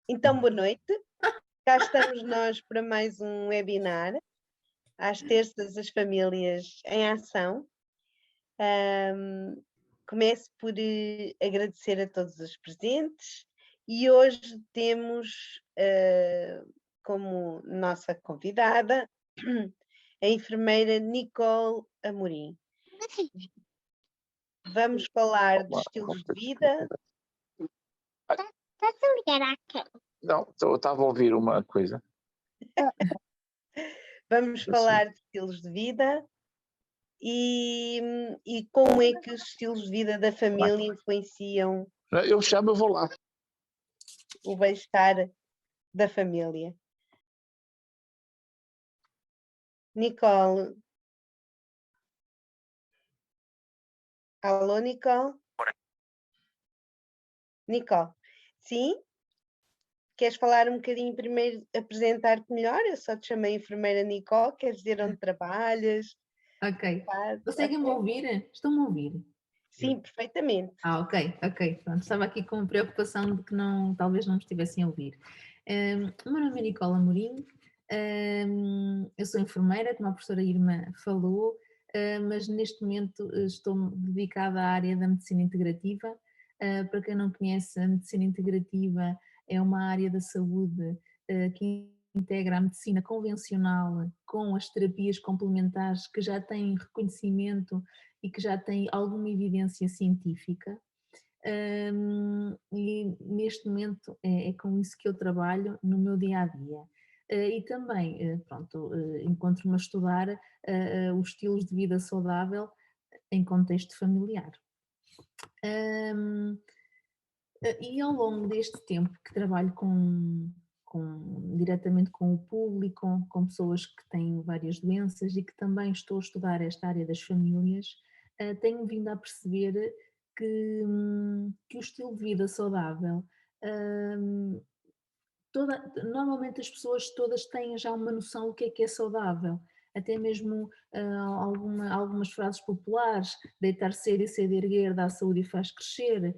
Então, boa noite. Cá estamos nós para mais um webinar. Às terças, as famílias em ação. Começo por agradecer a todos os presentes e hoje temos como nossa convidada a enfermeira Nicole Amorim. Vamos falar de estilos de vida. Posso ligar à câmera? Não, eu estava a ouvir uma coisa. Vamos falar de estilos de vida e como é que os estilos de vida da família influenciam Eu chamo, eu vou lá. o bem-estar da família. Nicole. Alô, Nicole? Nicole, sim? Queres falar um bocadinho primeiro, apresentar-te melhor? Eu só te chamei enfermeira Nicole, queres dizer onde trabalhas? Ok. Fazes? Conseguem-me ouvir? Estão-me a ouvir? Sim, perfeitamente. Ok. Pronto, estava aqui com preocupação de que talvez não me estivessem a ouvir. O meu nome é Nicole Amorim, eu sou enfermeira, como a professora Irma falou, mas neste momento estou dedicada à área da medicina integrativa. Para quem não conhece, a medicina integrativa é uma área da saúde que integra a medicina convencional com as terapias complementares que já têm reconhecimento e que já têm alguma evidência científica. E neste momento é com isso que eu trabalho no meu dia a dia. E também, pronto, encontro-me a estudar os estilos de vida saudável em contexto familiar. E ao longo deste tempo que trabalho diretamente com o público, com pessoas que têm várias doenças e que também estou a estudar esta área das famílias, tenho vindo a perceber que o estilo de vida saudável, normalmente as pessoas todas têm já uma noção do que é saudável, até mesmo algumas frases populares: deitar cedo e cedo erguer dá saúde e faz crescer,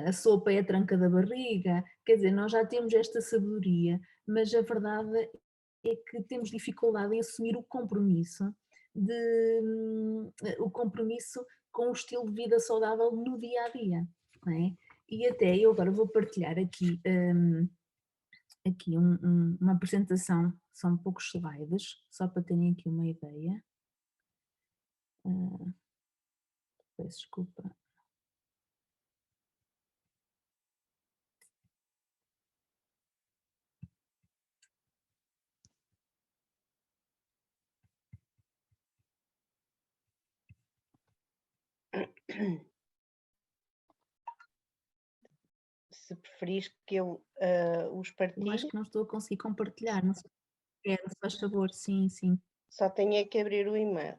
a sopa é a tranca da barriga. Quer dizer, nós já temos esta sabedoria, mas a verdade é que temos dificuldade em assumir o compromisso com o estilo de vida saudável no dia a dia, não é? E até eu agora vou partilhar aqui uma apresentação, são poucos slides, só para terem aqui uma ideia. Peço desculpa. Se preferis que eu os Eu partilhe, acho que não estou a conseguir compartilhar, não sei se quer, se faz favor, sim. só tenho é que abrir o e-mail.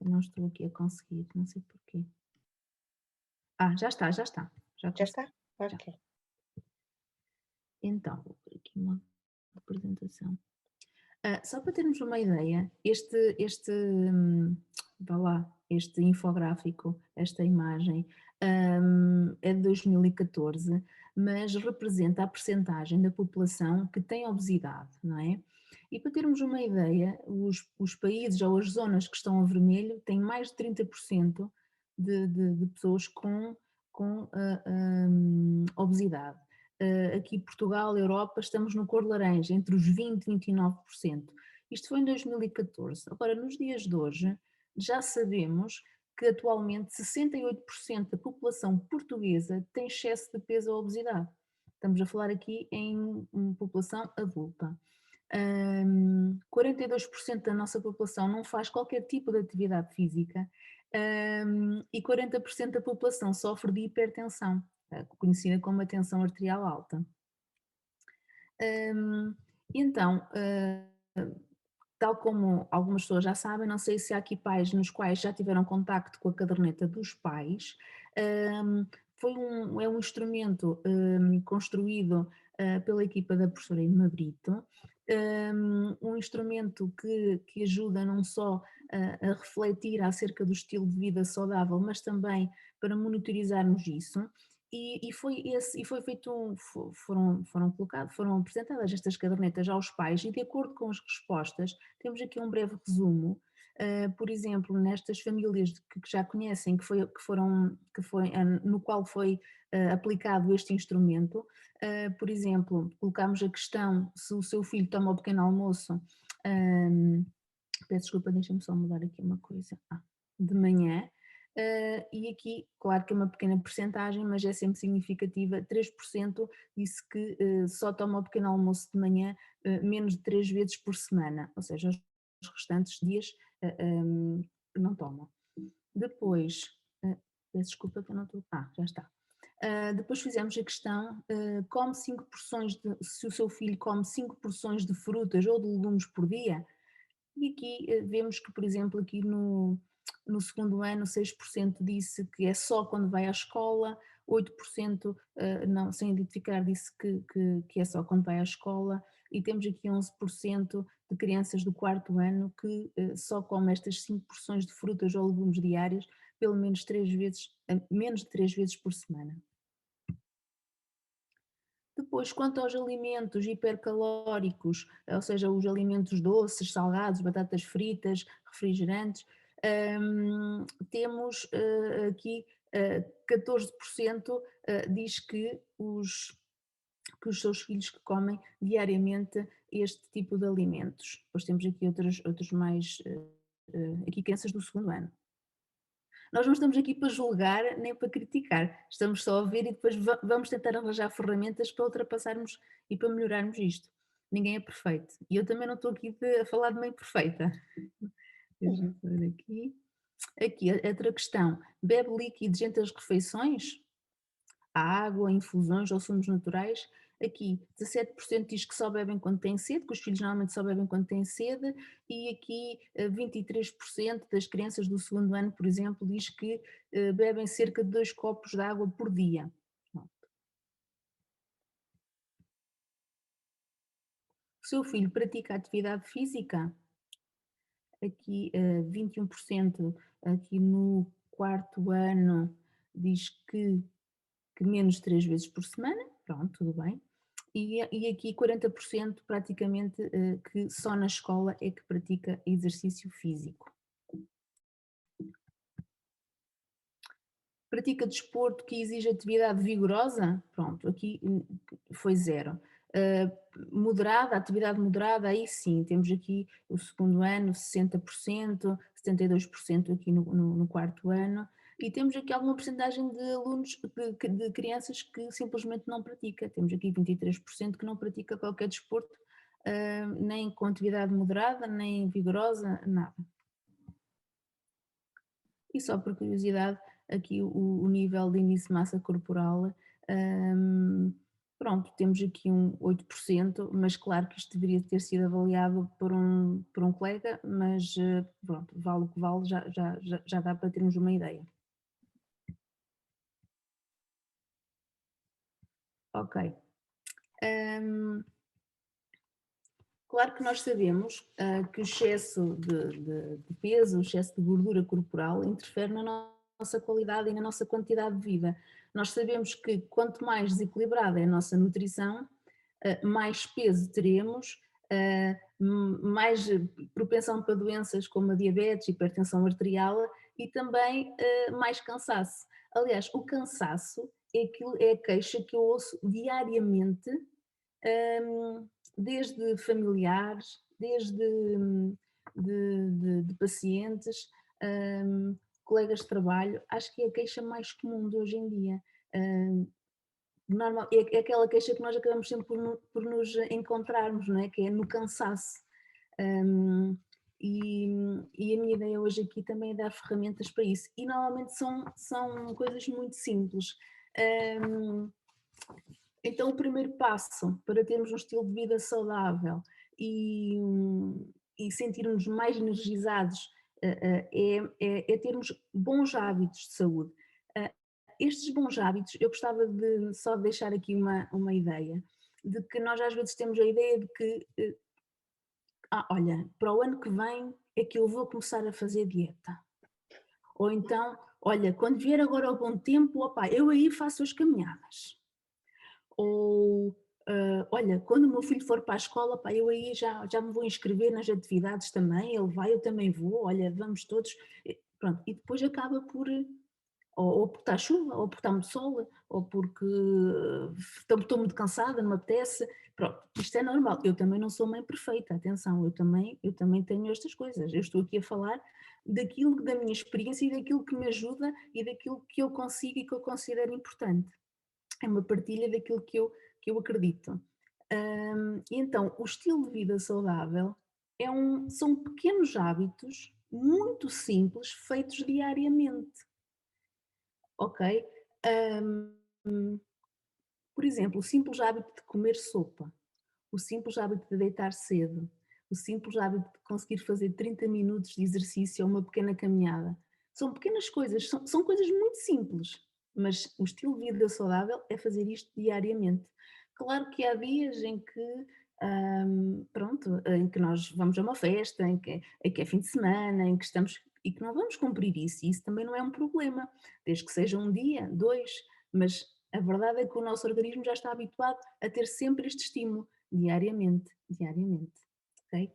Não estou aqui a conseguir, não sei porquê. Já está. Já Já consegui. está? Ok. Então, vou pôr aqui uma apresentação. Só para termos uma ideia, este infográfico, esta imagem, é de 2014, mas representa a percentagem da população que tem obesidade, não é? E para termos uma ideia, os países ou as zonas que estão a vermelho têm mais de 30% de pessoas com obesidade. Aqui Portugal, Europa, estamos no cor laranja, entre os 20% e 29%. Isto foi em 2014. Agora, nos dias de hoje, já sabemos que atualmente 68% da população portuguesa tem excesso de peso ou obesidade. Estamos a falar aqui em população adulta. 42% da nossa população não faz qualquer tipo de atividade física e 40% da população sofre de hipertensão, conhecida como a tensão arterial alta. Então, tal como algumas pessoas já sabem, não sei se há aqui pais nos quais já tiveram contacto com a caderneta dos pais. É um instrumento construído pela equipa da professora Irma Brito, um instrumento que ajuda não só a refletir acerca do estilo de vida saudável, mas também para monitorizarmos isso. E foi feito, foram apresentadas estas cadernetas aos pais e de acordo com as respostas, temos aqui um breve resumo. Por exemplo, nestas famílias que já conhecem, no qual foi aplicado este instrumento, por exemplo, colocámos a questão se o seu filho toma o pequeno almoço, peço desculpa, deixa-me só mudar aqui uma coisa, de manhã. E aqui, claro que é uma pequena percentagem, mas é sempre significativa, 3% disse que só toma o pequeno almoço de manhã menos de 3 vezes por semana, ou seja, os restantes dias não tomam. Depois, peço desculpa que eu não estou... já está. Depois fizemos a questão, come 5 porções se o seu filho come 5 porções de frutas ou de legumes por dia, e aqui vemos que, por exemplo, aqui no segundo ano 6% disse que é só quando vai à escola, 8% não, sem identificar disse que é só quando vai à escola, e temos aqui 11% de crianças do 4º ano que só comem estas 5 porções de frutas ou legumes diárias pelo menos menos de 3 vezes por semana. Depois, quanto aos alimentos hipercalóricos, ou seja, os alimentos doces, salgados, batatas fritas, refrigerantes, temos aqui 14% diz que os seus filhos que comem diariamente este tipo de alimentos. Depois temos aqui outros mais, aqui crianças do 2º ano. Nós não estamos aqui para julgar nem para criticar, estamos só a ver e depois vamos tentar arranjar ferramentas para ultrapassarmos e para melhorarmos isto. Ninguém é perfeito. E eu também não estou aqui a falar de mãe perfeita. Deixa-me ver aqui. Aqui, outra questão. Bebe líquidos entre as refeições? A água, infusões ou sumos naturais? Aqui 17% diz que só bebem quando têm sede, que os filhos normalmente só bebem quando têm sede, e aqui 23% das crianças do 2º ano, por exemplo, diz que bebem cerca de 2 copos de água por dia. O seu filho pratica atividade física? Aqui 21% aqui no 4º ano diz que menos de 3 vezes por semana, pronto, tudo bem. E aqui 40% praticamente que só na escola é que pratica exercício físico. Pratica desporto que exige atividade vigorosa? Pronto, aqui foi 0. Moderada, atividade moderada, aí sim, temos aqui o 2º ano 60%, 72% aqui no 4º ano. E temos aqui alguma porcentagem de alunos, de crianças que simplesmente não pratica. Temos aqui 23% que não pratica qualquer desporto, nem com atividade moderada, nem vigorosa, nada. E só por curiosidade, aqui o nível de índice de massa corporal, pronto, temos aqui um 8%, mas claro que isto deveria ter sido avaliado por um colega, mas pronto, vale o que vale, já dá para termos uma ideia. Ok. Claro que nós sabemos que o excesso de peso, o excesso de gordura corporal interfere na nossa qualidade e na nossa quantidade de vida. Nós sabemos que quanto mais desequilibrada é a nossa nutrição, mais peso teremos, mais propensão para doenças como a diabetes, hipertensão arterial e também mais cansaço. Aliás, o cansaço é a queixa que eu ouço diariamente, desde familiares, desde de pacientes, colegas de trabalho. Acho que é a queixa mais comum de hoje em dia. Normal, é aquela queixa que nós acabamos sempre por nos encontrarmos, não é? Que é no cansaço. E a minha ideia hoje aqui também é dar ferramentas para isso. E normalmente são coisas muito simples. Então o primeiro passo para termos um estilo de vida saudável e sentirmos mais energizados é termos bons hábitos de saúde. Estes bons hábitos, eu gostava de só deixar aqui uma ideia, de que nós às vezes temos a ideia de que, olha, para o ano que vem é que eu vou começar a fazer dieta. Ou então, olha, quando vier agora o bom tempo, opá, eu aí faço as caminhadas. Ou, olha, quando o meu filho for para a escola, opá, eu aí já me vou inscrever nas atividades também, ele vai, eu também vou, olha, vamos todos. Pronto, e depois acaba por, ou porque está chuva, ou porque está muito sol, ou porque estou muito cansada, não me apetece. Pronto, isto é normal. Eu também não sou mãe perfeita, atenção, eu também tenho estas coisas. Eu estou aqui a falar daquilo, da minha experiência e daquilo que me ajuda e daquilo que eu consigo e que eu considero importante. É uma partilha daquilo que eu acredito. E então, o estilo de vida saudável são pequenos hábitos muito simples, feitos diariamente. Ok? Por exemplo, o simples hábito de comer sopa, o simples hábito de deitar cedo, o simples hábito de conseguir fazer 30 minutos de exercício ou uma pequena caminhada. São pequenas coisas, são coisas muito simples, mas o estilo de vida saudável é fazer isto diariamente. Claro que há dias em que, pronto, em que nós vamos a uma festa, em que é fim de semana, em que estamos e que não vamos cumprir isso, e isso também não é um problema, desde que seja um dia, dois, mas a verdade é que o nosso organismo já está habituado a ter sempre este estímulo, diariamente, ok?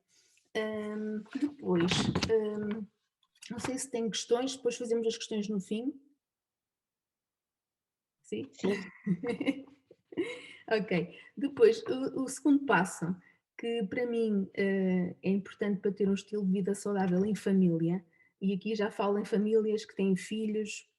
Depois, não sei se tem questões, depois fazemos as questões no fim. Sim? Sim. Ok. Depois, o segundo passo, que para mim é importante para ter um estilo de vida saudável em família, e aqui já falo em famílias que têm filhos,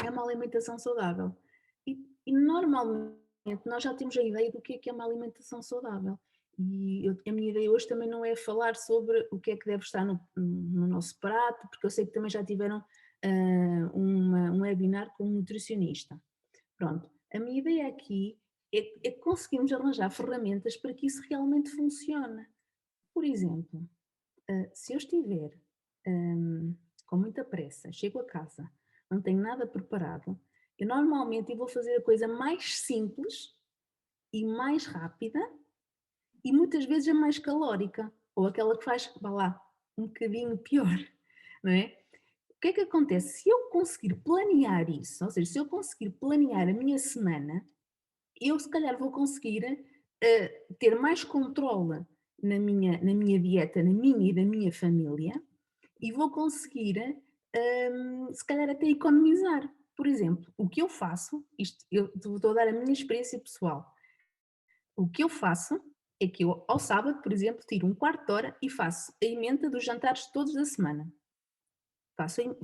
é uma alimentação saudável. E normalmente nós já temos a ideia do que é uma alimentação saudável. E a minha ideia hoje também não é falar sobre o que é que deve estar no nosso prato, porque eu sei que também já tiveram um webinar com um nutricionista. Pronto, a minha ideia aqui é que conseguimos arranjar ferramentas para que isso realmente funcione. Por exemplo, se eu estiver com muita pressa, chego a casa, não tenho nada preparado, eu normalmente vou fazer a coisa mais simples e mais rápida e muitas vezes a mais calórica, ou aquela que faz, vá lá, um bocadinho pior, não é? O que é que acontece? Se eu conseguir planear isso, ou seja, se eu conseguir planear a minha semana, eu se calhar vou conseguir ter mais controle na minha dieta, na minha e da minha família, e vou conseguir se calhar até economizar. Por exemplo, o que eu faço, isto eu estou a dar a minha experiência pessoal, o que eu faço é que eu ao sábado, por exemplo, tiro um quarto de hora e faço a emenda dos jantares todos da semana.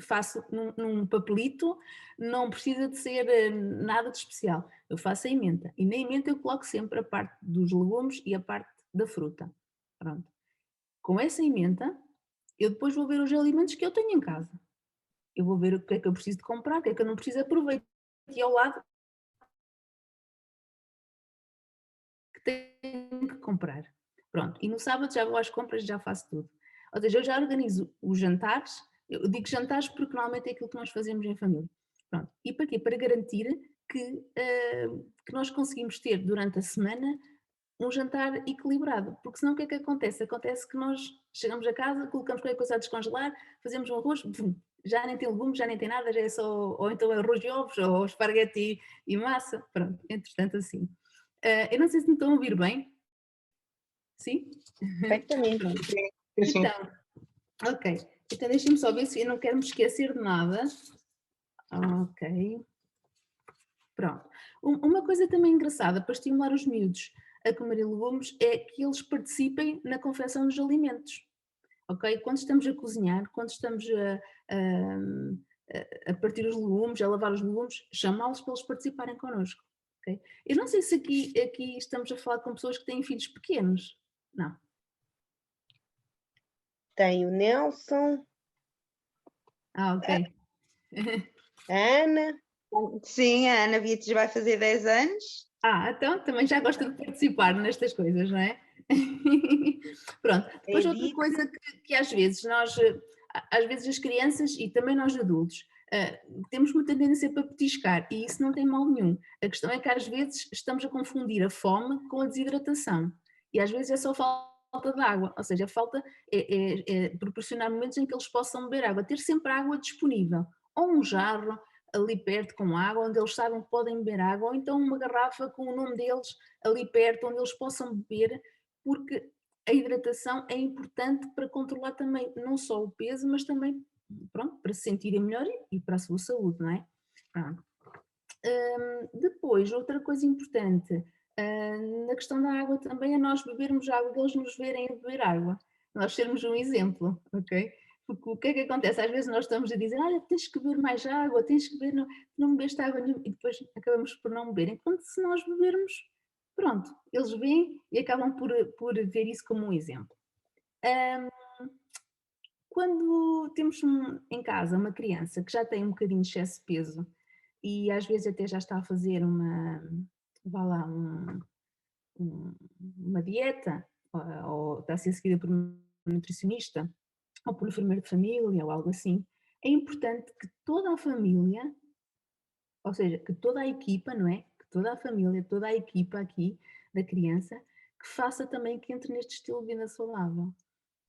Faço num papelito, não precisa de ser nada de especial. Eu faço a emenda e na emenda eu coloco sempre a parte dos legumes e a parte da fruta. Pronto. Com essa emenda, eu depois vou ver os alimentos que eu tenho em casa. Eu vou ver o que é que eu preciso de comprar, o que é que eu não preciso, aproveito e ao lado que tenho que comprar. Pronto, e no sábado já vou às compras e já faço tudo. Ou seja, eu já organizo os jantares, eu digo jantares porque normalmente é aquilo que nós fazemos em família. Pronto, e para quê? Para garantir que nós conseguimos ter durante a semana um jantar equilibrado, porque senão o que é que acontece? Acontece que nós chegamos a casa, colocamos qualquer coisa a descongelar, fazemos um arroz, já nem tem legumes, já nem tem nada, já é só, ou então arroz e ovos, ou esparguete e massa, pronto, entretanto assim. Eu não sei se me estão a ouvir bem. Sim? Perfeitamente. Sim. Então, ok. Então deixem-me só ver se eu não quero me esquecer de nada. Ok. Pronto. Uma coisa também engraçada para estimular os miúdos a comerem legumes é que eles participem na confecção dos alimentos. Ok? Quando estamos a cozinhar, quando estamos a partir os legumes, a lavar os legumes, chamá-los para eles participarem connosco. Okay? Eu não sei se aqui estamos a falar com pessoas que têm filhos pequenos. Não. Tem o Nelson, Ok. a Ana. Sim, a Ana Beatriz vai fazer 10 anos. Então também já gosta de participar nestas coisas, não é? Pronto. Depois outra coisa que às vezes as crianças e também nós adultos, temos muita tendência para petiscar e isso não tem mal nenhum. A questão é que às vezes estamos a confundir a fome com a desidratação e às vezes é só falta de água, ou seja, a falta é proporcionar momentos em que eles possam beber água, ter sempre água disponível. ou um jarro ali perto com água, onde eles sabem que podem beber água, ou então uma garrafa com o nome deles ali perto, onde eles possam beber, porque a hidratação é importante para controlar também não só o peso, mas também, pronto, para se sentirem melhor e para a sua saúde, não é? Pronto. Depois, outra coisa importante, na questão da água também é nós bebermos água, eles nos verem a beber água, nós sermos um exemplo, ok? Porque o que é que acontece? Às vezes nós estamos a dizer, olha, tens que beber mais água, tens que beber, não bebeste água nenhuma, e depois acabamos por não beber. Enquanto se nós bebermos, pronto, eles veem e acabam por ver isso como um exemplo. Quando temos em casa uma criança que já tem um bocadinho de excesso de peso e às vezes até já está a fazer uma dieta, ou está a ser seguida por um nutricionista, ou por um enfermeiro de família, ou algo assim, é importante que toda a família, ou seja, que toda a equipa, não é? Que toda a família, toda a equipa aqui da criança, que faça também, que entre neste estilo de vida saudável.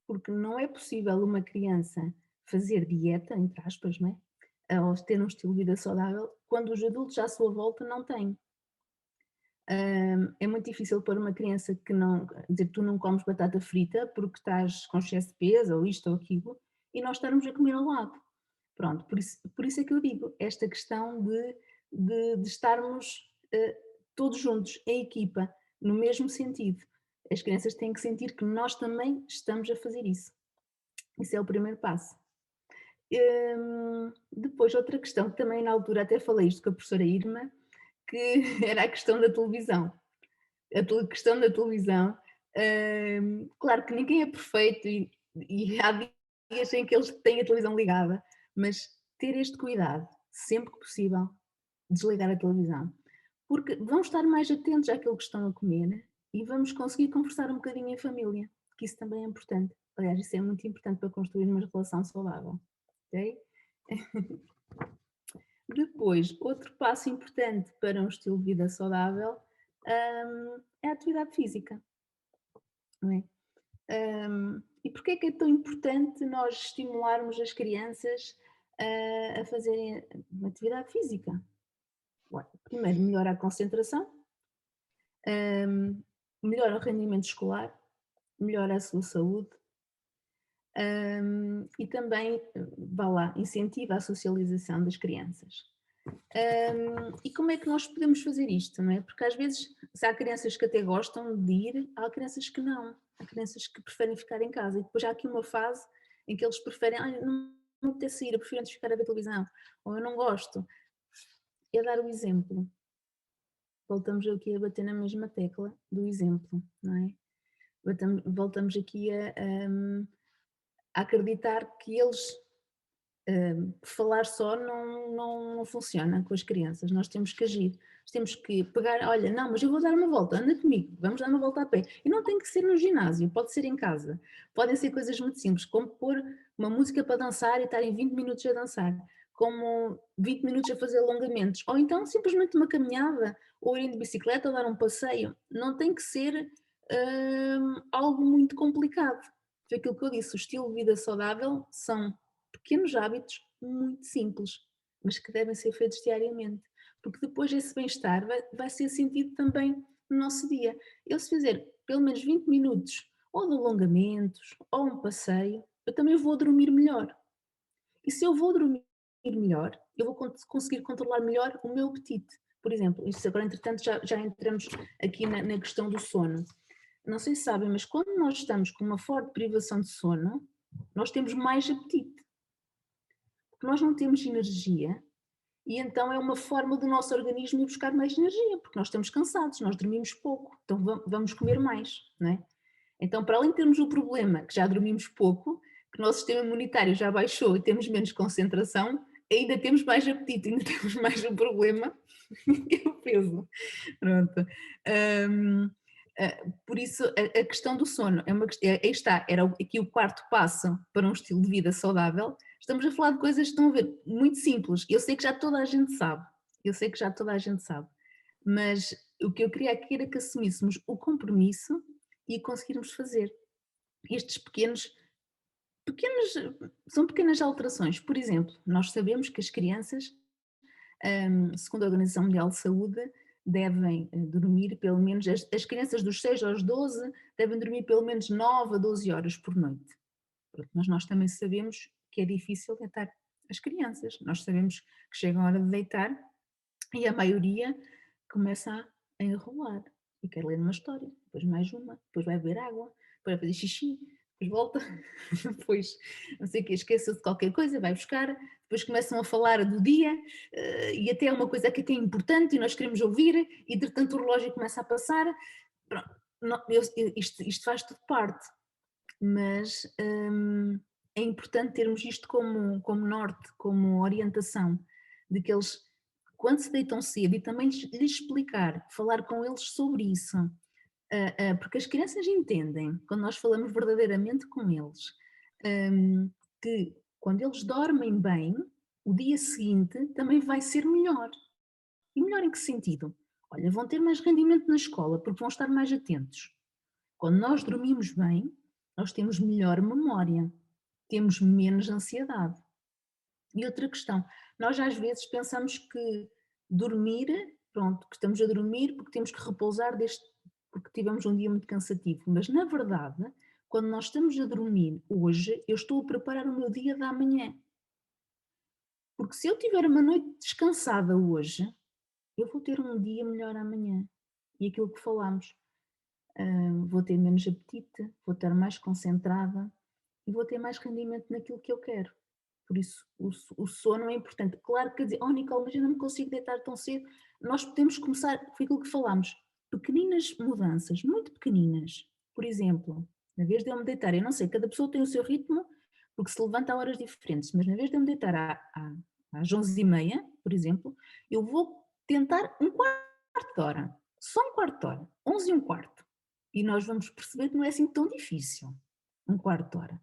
Porque não é possível uma criança fazer dieta, entre aspas, não é? Ou ter um estilo de vida saudável, quando os adultos à sua volta não têm. É muito difícil para uma criança que não, dizer, tu não comes batata frita porque estás com excesso de peso, ou isto ou aquilo, e nós estarmos a comer ao lado. Pronto, por isso é que eu digo, esta questão de estarmos todos juntos, em equipa, no mesmo sentido. As crianças têm que sentir que nós também estamos a fazer isso. Isso é o primeiro passo. Depois, outra questão que também na altura até falei isto com a professora Irma, que era a questão da televisão. A questão da televisão, claro que ninguém é perfeito e há dias em que eles têm a televisão ligada, mas ter este cuidado, sempre que possível, desligar a televisão. Porque vão estar mais atentos àquilo que estão a comer e vamos conseguir conversar um bocadinho em família, que isso também é importante. Aliás, isso é muito importante para construir uma relação saudável. Ok? Depois, outro passo importante para um estilo de vida saudável é a atividade física. Não é? E porquê é que é tão importante nós estimularmos as crianças a fazerem uma atividade física? Bom, primeiro, melhora a concentração, melhora o rendimento escolar, melhora a sua saúde e também, vá lá, incentiva a socialização das crianças. E como é que nós podemos fazer isto, não é? Porque às vezes, se há crianças que até gostam de ir, há crianças que não. Há crianças que preferem ficar em casa. E depois há aqui uma fase em que eles preferem, não me apetece ir, eu prefiro antes ficar a ver televisão. Ou eu não gosto. É dar o exemplo. Voltamos aqui a bater na mesma tecla do exemplo, não é? Voltamos aqui a acreditar que eles... falar só não funciona com as crianças, nós temos que agir, temos que pegar, olha, não, mas eu vou dar uma volta, anda comigo, vamos dar uma volta a pé, e não tem que ser no ginásio, pode ser em casa, podem ser coisas muito simples, como pôr uma música para dançar e estarem 20 minutos a dançar, como 20 minutos a fazer alongamentos, ou então simplesmente uma caminhada, ou ir de bicicleta ou dar um passeio, não tem que ser algo muito complicado. Foi aquilo que eu disse, o estilo de vida saudável são pequenos hábitos muito simples, mas que devem ser feitos diariamente, porque depois esse bem-estar vai ser sentido também no nosso dia. Eu, se fizer pelo menos 20 minutos ou de alongamentos ou um passeio, eu também vou dormir melhor. E se eu vou dormir melhor, eu vou conseguir controlar melhor o meu apetite. Por exemplo, isso agora entretanto já entramos aqui na questão do sono. Não sei se sabem, mas quando nós estamos com uma forte privação de sono, nós temos mais apetite. Porque nós não temos energia e então é uma forma do nosso organismo ir buscar mais energia, porque nós estamos cansados, nós dormimos pouco, então vamos comer mais, não é? Então, para além de termos o problema que já dormimos pouco, que o nosso sistema imunitário já baixou e temos menos concentração, ainda temos mais apetite, ainda temos mais um problema, que é o peso. Pronto. Por isso, a questão do sono aí está, era aqui o quarto passo para um estilo de vida saudável. Estamos a falar de coisas que estão a ver muito simples. Eu sei que já toda a gente sabe, mas o que eu queria aqui era que assumíssemos o compromisso e conseguirmos fazer estes pequenos são pequenas alterações. Por exemplo, nós sabemos que as crianças, segundo a Organização Mundial de Saúde, devem dormir pelo menos, as crianças dos 6 aos 12 devem dormir pelo menos 9 a 12 horas por noite. Mas nós também sabemos que é difícil deitar as crianças. Nós sabemos que chega a hora de deitar e a maioria começa a enrolar e quer ler uma história, depois mais uma, depois vai beber água, depois vai fazer xixi, depois volta, depois não sei o que, esqueça-se de qualquer coisa, vai buscar, depois começam a falar do dia e até é uma coisa que é importante e nós queremos ouvir e entretanto o relógio começa a passar. Pronto, isto faz tudo parte, mas é importante termos isto como norte, como orientação, de que eles, quando se deitam cedo, e também lhes explicar, falar com eles sobre isso, porque as crianças entendem, quando nós falamos verdadeiramente com eles, que quando eles dormem bem, o dia seguinte também vai ser melhor. E melhor em que sentido? Olha, vão ter mais rendimento na escola, porque vão estar mais atentos. Quando nós dormimos bem, nós temos melhor memória, temos menos ansiedade. E outra questão, nós às vezes pensamos que dormir, pronto, que estamos a dormir porque temos que repousar porque tivemos um dia muito cansativo, mas na verdade, quando nós estamos a dormir hoje, eu estou a preparar o meu dia da manhã. Porque se eu tiver uma noite descansada hoje, eu vou ter um dia melhor amanhã. E aquilo que falámos, vou ter menos apetite, vou estar mais concentrada e vou ter mais rendimento naquilo que eu quero. Por isso, o sono é importante. Claro que dizer, Nicole, mas eu não me consigo deitar tão cedo. Nós podemos começar, foi aquilo que falámos, pequeninas mudanças, muito pequeninas. Por exemplo, na vez de eu me deitar, eu não sei, cada pessoa tem o seu ritmo, porque se levanta a horas diferentes, mas na vez de eu me deitar às 11h30, por exemplo, eu vou tentar um quarto de hora, só um quarto de hora, 11h15. E nós vamos perceber que não é assim tão difícil, um quarto de hora.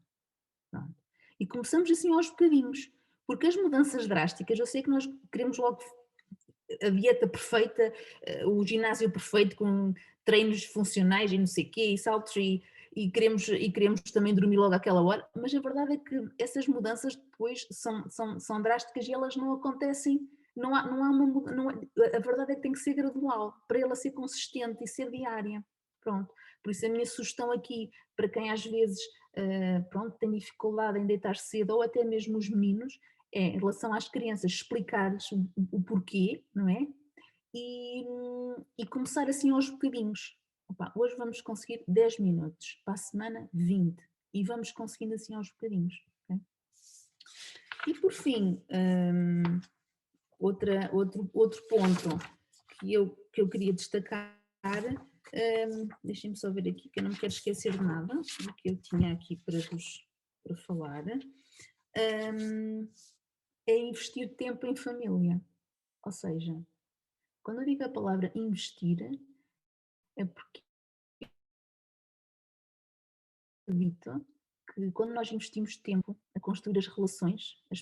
Pronto. E começamos assim aos bocadinhos, porque as mudanças drásticas, eu sei que nós queremos logo a dieta perfeita, o ginásio perfeito com treinos funcionais e não sei o quê, e saltos e queremos também dormir logo àquela hora, mas a verdade é que essas mudanças depois são drásticas e elas não acontecem, a verdade é que tem que ser gradual, para ela ser consistente e ser diária. Pronto, por isso a minha sugestão aqui, para quem às vezes tem dificuldade em deitar cedo, ou até mesmo os meninos, em relação às crianças, explicar-lhes o porquê, não é? E começar assim aos bocadinhos. Opa, hoje vamos conseguir 10 minutos, para a semana 20, e vamos conseguindo assim aos bocadinhos. Okay? E por fim, outro ponto que eu queria destacar, deixem-me só ver aqui que eu não me quero esquecer de nada do que eu tinha aqui para falar, é investir tempo em família. Ou seja, quando eu digo a palavra investir, é porque acredito que quando nós investimos tempo a construir as relações, a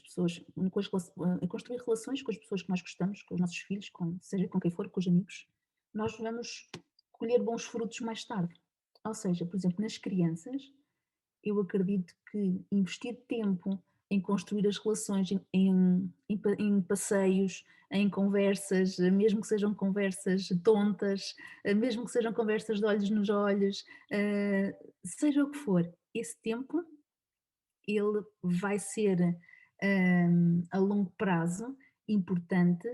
construir relações com as pessoas que nós gostamos, com os nossos filhos, seja com quem for, com os amigos, nós vamos colher bons frutos mais tarde. Ou seja, por exemplo, nas crianças, eu acredito que investir tempo em construir as relações, em passeios, em conversas, mesmo que sejam conversas tontas, mesmo que sejam conversas de olhos nos olhos, seja o que for, esse tempo ele vai ser a longo prazo importante,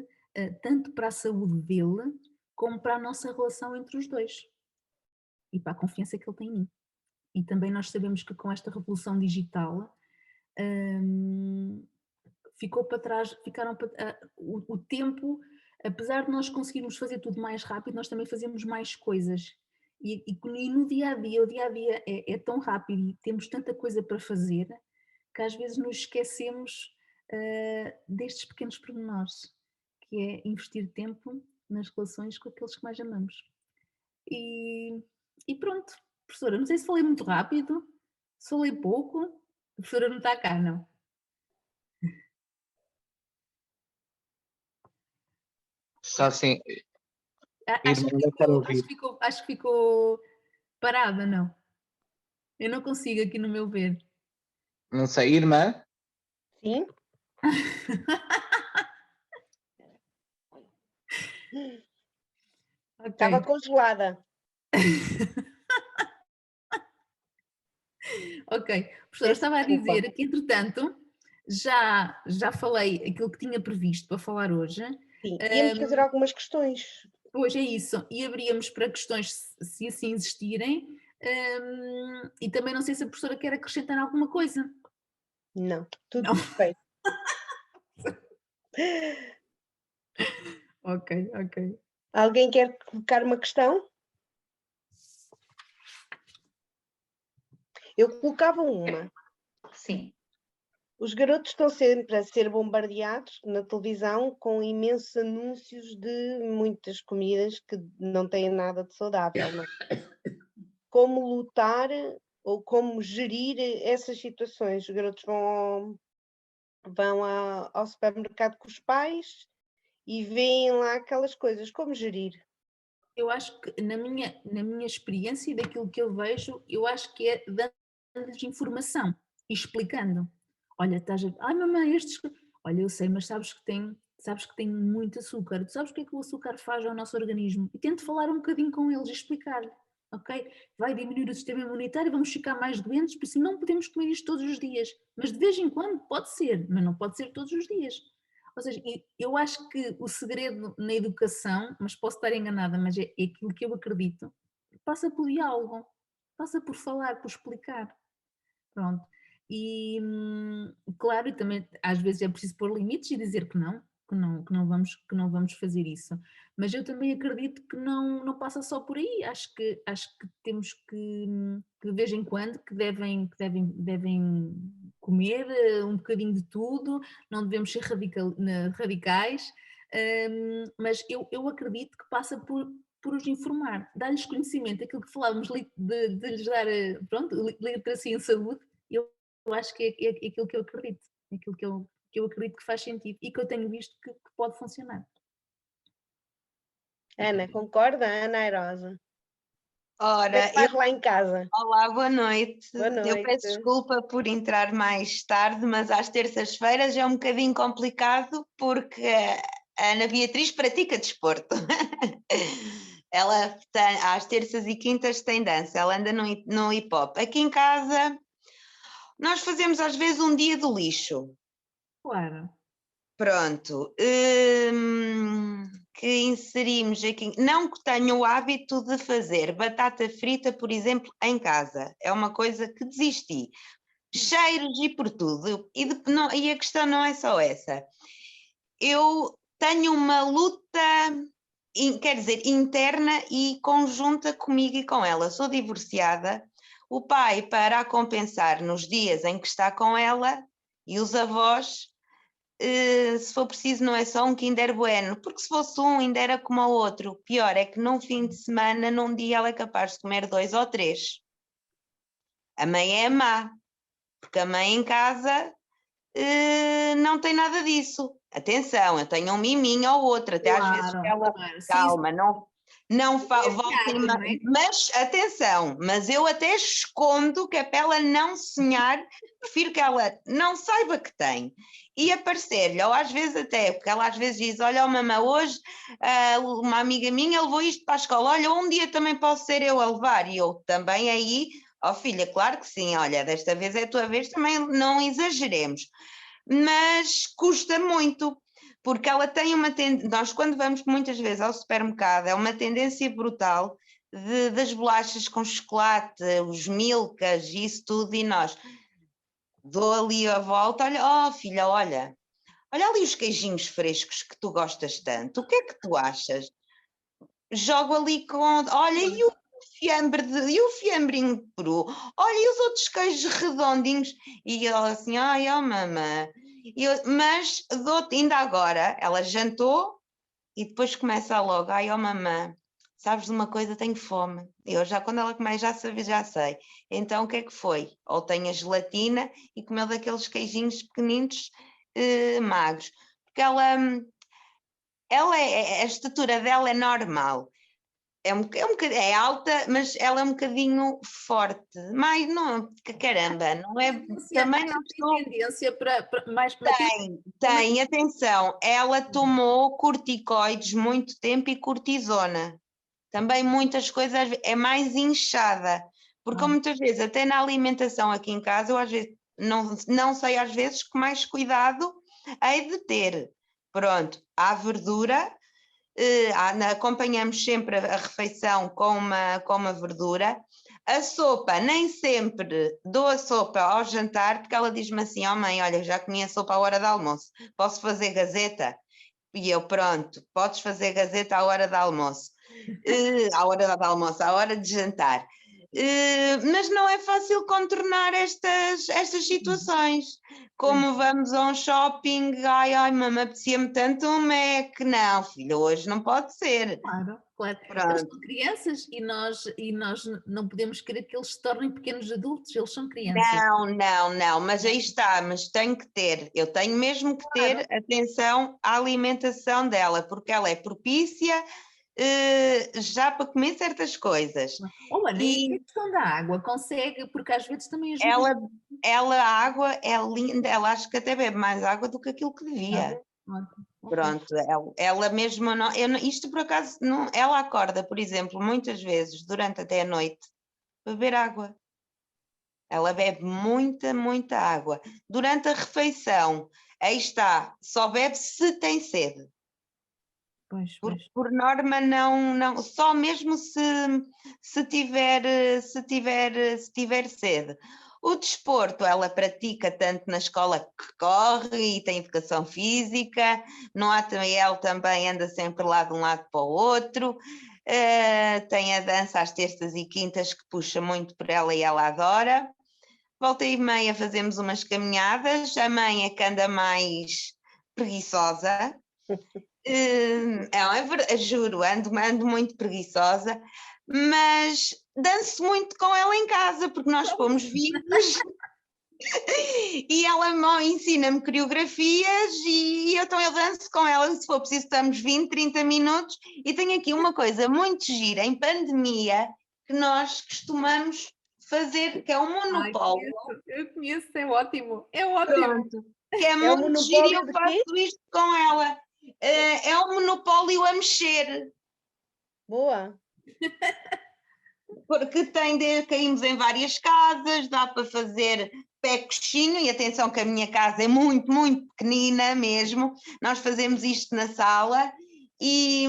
tanto para a saúde dele como para a nossa relação entre os dois e para a confiança que ele tem em mim. E também nós sabemos que com esta revolução digital o tempo, apesar de nós conseguirmos fazer tudo mais rápido, nós também fazemos mais coisas. E no dia-a-dia, o dia-a-dia é tão rápido e temos tanta coisa para fazer que às vezes nos esquecemos destes pequenos pormenores, que é investir tempo nas relações com aqueles que mais amamos. E pronto, professora, não sei se falei muito rápido, se falei pouco, a professora não está cá, não? Está assim. Acho que ficou parada, não? Eu não consigo aqui no meu ver. Não sei, irmã? Sim? Ok. Estava congelada. Ok. Professora, Peço estava a desculpa. dizer que, entretanto, já falei aquilo que tinha previsto para falar hoje. Sim, íamos fazer algumas questões. Hoje é isso. E abríamos para questões, se assim existirem. E também não sei se a professora quer acrescentar alguma coisa. Não, tudo Não. perfeito. Ok, ok. Alguém quer colocar uma questão? Eu colocava uma. Sim. Os garotos estão sempre a ser bombardeados na televisão com imensos anúncios de muitas comidas que não têm nada de saudável, não é? Como lutar ou como gerir essas situações? Os garotos vão ao supermercado com os pais e veem lá aquelas coisas. Como gerir? Eu acho que na minha experiência e daquilo que eu vejo, eu acho que é dando-lhes informação e explicando. Olha, estás a... Ai, mamãe, estes... Olha, eu sei, mas sabes que tem muito açúcar. Tu sabes o que é que o açúcar faz ao nosso organismo? E tento falar um bocadinho com eles e explicar-lhe, ok? Vai diminuir o sistema imunitário, vamos ficar mais doentes, por isso não podemos comer isto todos os dias. Mas de vez em quando pode ser, mas não pode ser todos os dias. Ou seja, eu acho que o segredo na educação, mas posso estar enganada, mas é aquilo que eu acredito, passa por diálogo, passa por falar, por explicar. Pronto. E claro, e também às vezes é preciso pôr limites e dizer que não vamos fazer isso. Mas eu também acredito que não passa só por aí. Acho que temos que de vez em quando devem comer um bocadinho de tudo, não devemos ser radicais, mas eu acredito que passa por os informar, dar-lhes conhecimento, aquilo que falávamos de lhes dar, pronto, literacia em saúde. Eu acho que é aquilo que eu acredito, aquilo que eu acredito que faz sentido e que eu tenho visto que pode funcionar. Ana, concorda? Ana Airosa. Como é Ora, que faz lá em casa? olá, boa noite. Boa Eu peço noite. desculpa por entrar mais tarde, mas às terças-feiras é um bocadinho complicado porque a Ana Beatriz pratica desporto. Ela tem, às terças e quintas tem dança, ela anda no hip hop. Aqui em casa nós fazemos às vezes um dia do lixo. Claro. Pronto, que inserimos aqui, não que tenho o hábito de fazer batata frita, por exemplo, em casa, é uma coisa que desisti, cheiros e por tudo, e a questão não é só essa, eu tenho uma luta, quer dizer, interna e conjunta comigo e com ela, sou divorciada, o pai, para a compensar nos dias em que está com ela, e os avós, se for preciso, não é só um Kinder Bueno, porque se fosse um, ainda era como o outro. O pior é que num fim de semana, num dia, ela é capaz de comer 2 ou 3. A mãe é má, porque a mãe em casa não tem nada disso. Atenção, eu tenho um miminho ou outro, até às vezes que ela. Claro. Calma, não volta não é? mas atenção, mas eu até escondo que é para ela não sonhar, prefiro que ela não saiba que tem e aparecer-lhe, ou às vezes até, porque ela às vezes diz, olha mamãe, hoje uma amiga minha levou isto para a escola, olha, um dia também posso ser eu a levar, e eu também aí, ó filha, claro que sim, olha, desta vez é a tua vez, também não exageremos, mas custa muito, porque ela tem uma tendência, nós quando vamos muitas vezes ao supermercado, é uma tendência brutal das bolachas com chocolate, os milkas, isso tudo, e nós dou ali a volta, olha, oh filha, olha ali os queijinhos frescos que tu gostas tanto, o que é que tu achas? Jogo ali com, olha, e o fiambrinho peru, olha, e os outros queijos redondinhos, e ela assim, ai, ó mamã, mas ainda agora, ela jantou e depois começa logo, ai, ó mamã, sabes de uma coisa, tenho fome. Eu já, quando ela começa, já sabe, já sei. Então, o que é que foi? Ou tem a gelatina e comeu daqueles queijinhos pequeninos, magros. Porque a estatura dela é normal. é alta, mas ela é um bocadinho forte. Mas não, caramba, não é. Também não estou. Tendência para mais Tem, atenção, ela tomou corticoides muito tempo e cortisona. Também muitas coisas, é mais inchada. Porque muitas vezes, até na alimentação aqui em casa, eu às vezes não sei às vezes que mais cuidado hei de ter. Pronto, há verdura. Acompanhamos sempre a refeição com uma verdura. A sopa, nem sempre dou a sopa ao jantar, porque ela diz-me assim: oh mãe, olha, já comi a sopa à hora do almoço, posso fazer gazeta? E eu, pronto, podes fazer gazeta à hora do almoço, à hora de jantar. Mas não é fácil contornar estas situações. Como vamos a um shopping, ai, mamãe, apetecia-me tanto um Mac. Não, filha, hoje não pode ser. Claro. Eles Pronto. são crianças e nós não podemos querer que eles se tornem pequenos adultos, eles são crianças. Não, mas aí está, mas tenho que ter, eu tenho mesmo que ter atenção à alimentação dela, porque ela é propícia já para comer certas coisas. Ana, e a questão da água, consegue, porque às vezes também ajuda. A água é linda, ela acho que até bebe mais água do que aquilo que devia. Pronto, ela mesma não, isto por acaso, não, ela acorda, por exemplo, muitas vezes durante até a noite, para beber água. Ela bebe muita água. Durante a refeição, aí está, só bebe se tem sede. Pois. Por norma, não, só mesmo se tiver sede. O desporto ela pratica tanto na escola que corre e tem educação física, no ATL também anda sempre lá de um lado para o outro, tem a dança às terças e quintas que puxa muito por ela e ela adora. Volta e meia fazemos umas caminhadas, a mãe é que anda mais preguiçosa. Juro, ando muito preguiçosa, mas danço muito com ela em casa, porque nós fomos vivos e ela ensina-me coreografias e então eu danço com ela, se for preciso estamos 20, 30 minutos e tenho aqui uma coisa muito gira, em pandemia, que nós costumamos fazer, que é um monopólio. Eu conheço, é ótimo. Pronto, que é muito giro e eu faço isto com ela. É um monopólio a mexer. Boa. Porque caímos em várias casas, dá para fazer pé coxinho, e atenção que a minha casa é muito pequenina mesmo, nós fazemos isto na sala, e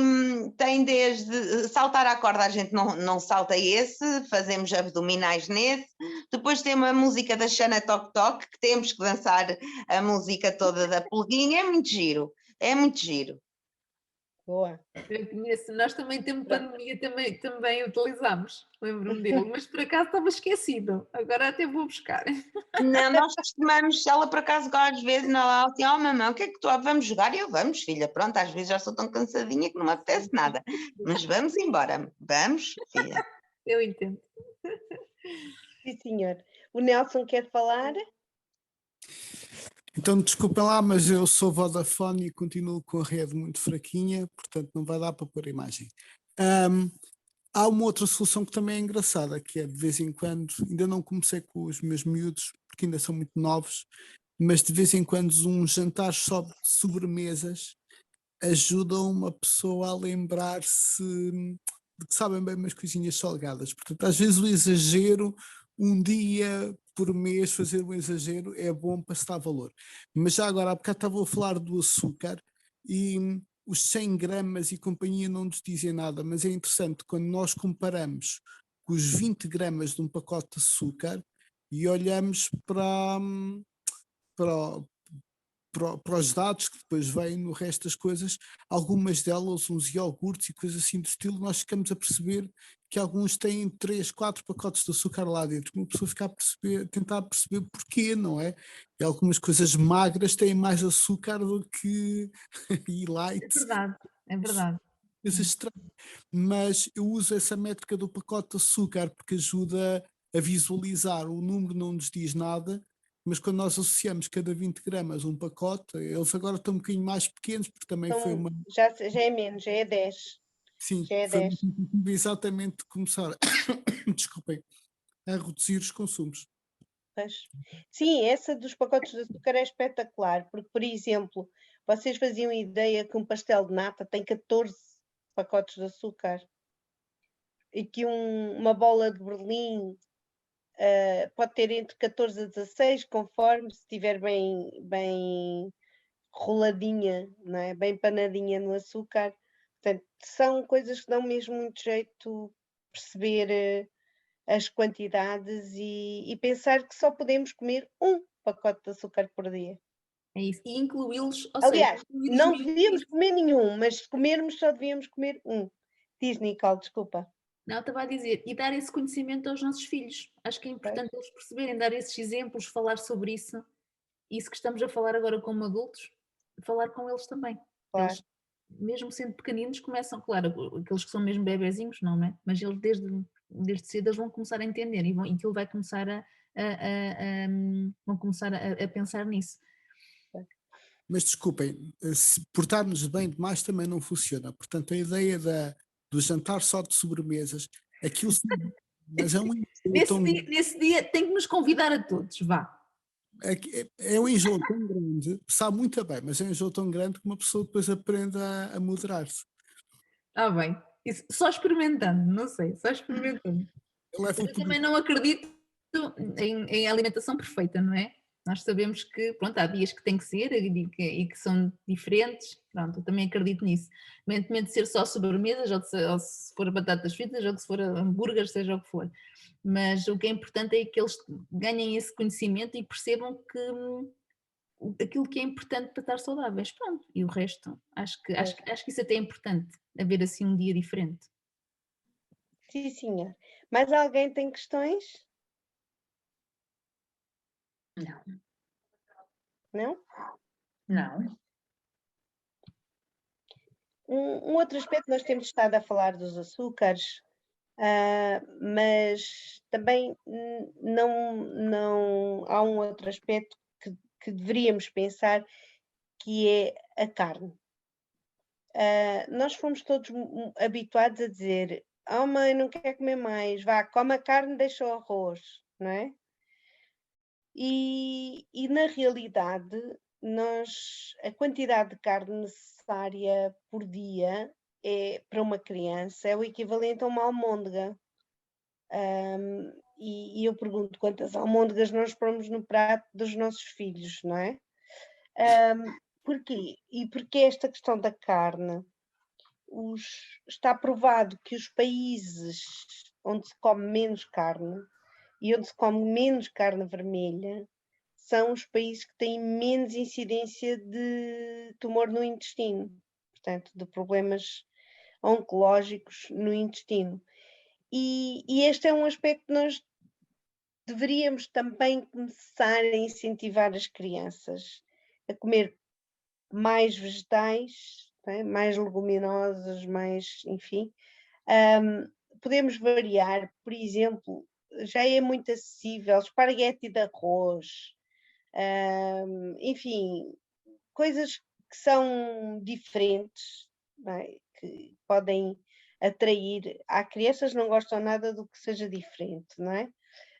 tem desde saltar à corda, a gente não salta esse, fazemos abdominais nesse, depois tem uma música da Xana Toc Toc, que temos que dançar a música toda da pulguinha, é muito giro. Boa. Eu conheço, nós também temos pandemia, também utilizámos, lembro-me dele, mas por acaso estava esquecido, agora até vou buscar. Não, nós costumamos, ela por acaso às vezes, ela assim, oh mamãe, o que é que tu vamos jogar? E eu, vamos filha, pronto, às vezes já sou tão cansadinha que não me apetece nada, mas vamos embora, vamos filha. Eu entendo. Sim senhor. O Nelson quer falar? Então, desculpem lá, mas eu sou Vodafone e continuo com a rede muito fraquinha, portanto não vai dar para pôr a imagem. Há uma outra solução que também é engraçada, que é de vez em quando, ainda não comecei com os meus miúdos, porque ainda são muito novos, mas de vez em quando um jantar só de sobremesas ajudam uma pessoa a lembrar-se de que sabem bem umas coisinhas salgadas. Portanto, às vezes o exagero, um dia por mês fazer um exagero é bom para se dar valor. Mas já agora, há bocado estava a falar do açúcar e os 100 gramas e companhia não nos dizem nada, mas é interessante quando nós comparamos com os 20 gramas de um pacote de açúcar e olhamos para os dados que depois vêm no resto das coisas, algumas delas, uns iogurtes e coisas assim do estilo, nós ficamos a perceber que alguns têm 3, 4 pacotes de açúcar lá dentro. Uma pessoa fica tentar perceber porquê, não é? E algumas coisas magras têm mais açúcar do que e light. É verdade. Mas eu uso essa métrica do pacote de açúcar porque ajuda a visualizar. O número não nos diz nada, mas quando nós associamos cada 20 gramas um pacote, eles agora estão um bocadinho mais pequenos, porque também Então, foi uma... Já é menos, já é 10. Sim, Já é foi 10. exatamente começar, desculpem, a reduzir os consumos. Pois. Sim, essa dos pacotes de açúcar é espetacular, porque, por exemplo, vocês faziam ideia que um pastel de nata tem 14 pacotes de açúcar e que uma bola de Berlim pode ter entre 14 a 16, conforme se estiver bem roladinha, não é? Bem panadinha no açúcar. Portanto, são coisas que dão mesmo muito jeito perceber as quantidades e pensar que só podemos comer um pacote de açúcar por dia. É isso. E incluí-los, ou seja, Aliás, incluí-los não mesmo devíamos nisso. comer nenhum, mas se comermos só devíamos comer um. Diz, Nicole, desculpa. Não, estava a dizer, e dar esse conhecimento aos nossos filhos. Acho que é importante eles perceberem, dar esses exemplos, falar sobre isso. Isso que estamos a falar agora como adultos, falar com eles também. Claro. Eles, mesmo sendo pequeninos, começam, claro, aqueles que são mesmo bebezinhos, não é? Mas eles desde cedo eles vão começar a entender e aquilo vai começar vão começar a pensar nisso. Mas desculpem, se portarmos bem demais também não funciona. Portanto, a ideia do jantar só de sobremesas, aquilo sim, mas é um enjoo tão grande. Nesse dia tem que nos convidar a todos, vá. É um enjoo tão grande, sabe muito bem, mas é um enjoo tão grande que uma pessoa depois aprende a moderar-se. Ah, bem. Isso, só experimentando, não sei, só experimentando. Ele é Mas eu feito também não acredito em alimentação perfeita, não é? Nós sabemos que, pronto, há dias que tem que ser e que são diferentes, pronto, eu também acredito nisso. Independentemente de ser só sobremesas, ou se for batatas fritas, ou se for hambúrguer, seja o que for. Mas o que é importante é que eles ganhem esse conhecimento e percebam que aquilo que é importante para estar saudáveis, pronto, e o resto, acho que isso até é importante, haver assim um dia diferente. Sim, senhor. Mais alguém tem questões? Não. Não? Não. Um outro aspecto, nós temos estado a falar dos açúcares, mas também não há um outro aspecto que deveríamos pensar, que é a carne. Nós fomos todos habituados a dizer: oh mãe, não quer comer mais, vá, come a carne, deixa o arroz, não é? E na realidade, a quantidade de carne necessária por dia para uma criança é o equivalente a uma almôndega. E eu pergunto quantas almôndegas nós pomos no prato dos nossos filhos, não é? Porquê? E porque esta questão da carne, está provado que os países onde se come menos carne e onde se come menos carne vermelha são os países que têm menos incidência de tumor no intestino, portanto, de problemas oncológicos no intestino. E este é um aspecto que nós deveríamos também começar a incentivar as crianças a comer mais vegetais, mais leguminosas, mais, enfim. Podemos variar, por exemplo, já é muito acessível, esparguete de arroz, enfim, coisas que são diferentes, não é? Que podem atrair. Há crianças que não gostam nada do que seja diferente, não é?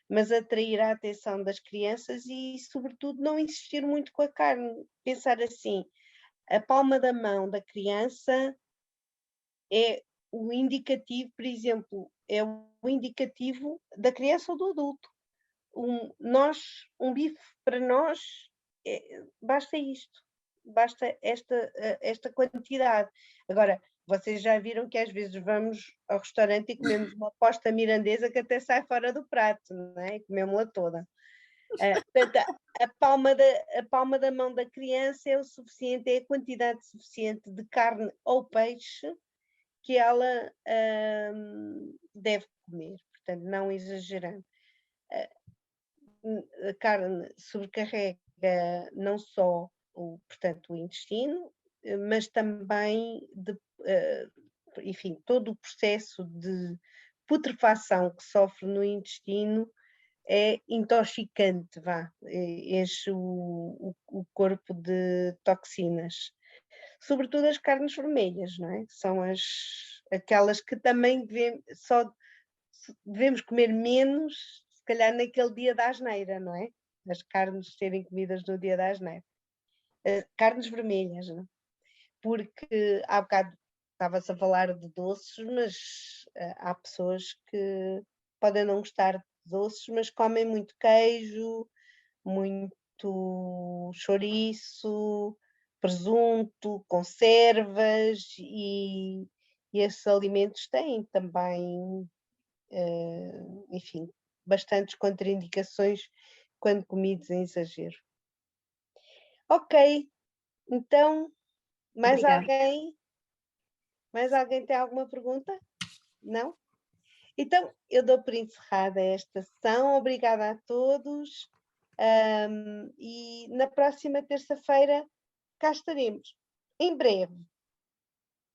Mas atrair a atenção das crianças e, sobretudo, não insistir muito com a carne. Pensar assim, a palma da mão da criança é o indicativo, por exemplo, é o indicativo da criança ou do adulto. Um bife para nós, basta isto, basta esta quantidade. Agora, vocês já viram que às vezes vamos ao restaurante e comemos uma posta mirandesa que até sai fora do prato, não é? E comemos-la toda. Portanto, a palma da mão da criança é o suficiente, é a quantidade suficiente de carne ou peixe que ela deve comer, portanto, não exagerando. A carne sobrecarrega não só portanto, o intestino, mas também enfim, todo o processo de putrefação que sofre no intestino é intoxicante, enche o corpo de toxinas. Sobretudo as carnes vermelhas, não é? São aquelas que também devemos comer menos, se calhar naquele dia da asneira, não é? As carnes serem comidas no dia da asneira. Carnes vermelhas, não é? Porque há bocado estava-se a falar de doces, mas há pessoas que podem não gostar de doces, mas comem muito queijo, muito chouriço, presunto, conservas, e esses alimentos têm também, enfim, bastantes contraindicações quando comidos em exagero. Ok, então, mais Obrigada. alguém? Mais alguém tem alguma pergunta? Não? Então, eu dou por encerrada esta sessão. Obrigada a todos. E na próxima terça-feira cá estaremos. Em breve,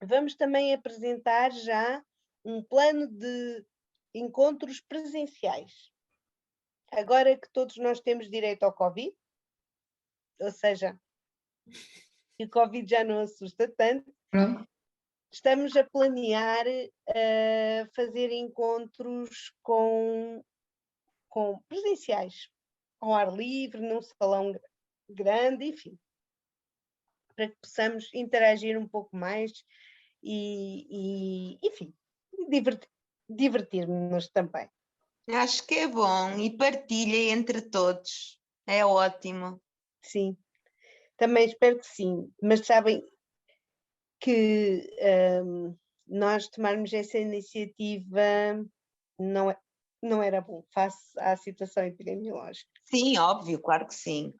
vamos também apresentar já um plano de encontros presenciais. Agora que todos nós temos direito ao Covid, ou seja, o Covid já não assusta tanto, estamos a planear fazer encontros com presenciais, ao ar livre, num salão grande, enfim, para que possamos interagir um pouco mais e enfim, divertir-nos também. Acho que é bom e partilha entre todos. É ótimo. Sim, também espero que sim, mas sabem que nós tomarmos essa iniciativa não era bom face à situação epidemiológica. Sim, óbvio, claro que sim.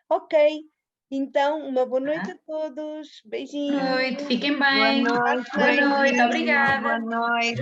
Ok, então uma boa noite a todos. Beijinhos. Boa noite, fiquem bem. Boa noite, Boa noite, beijinhos, obrigada. Boa noite.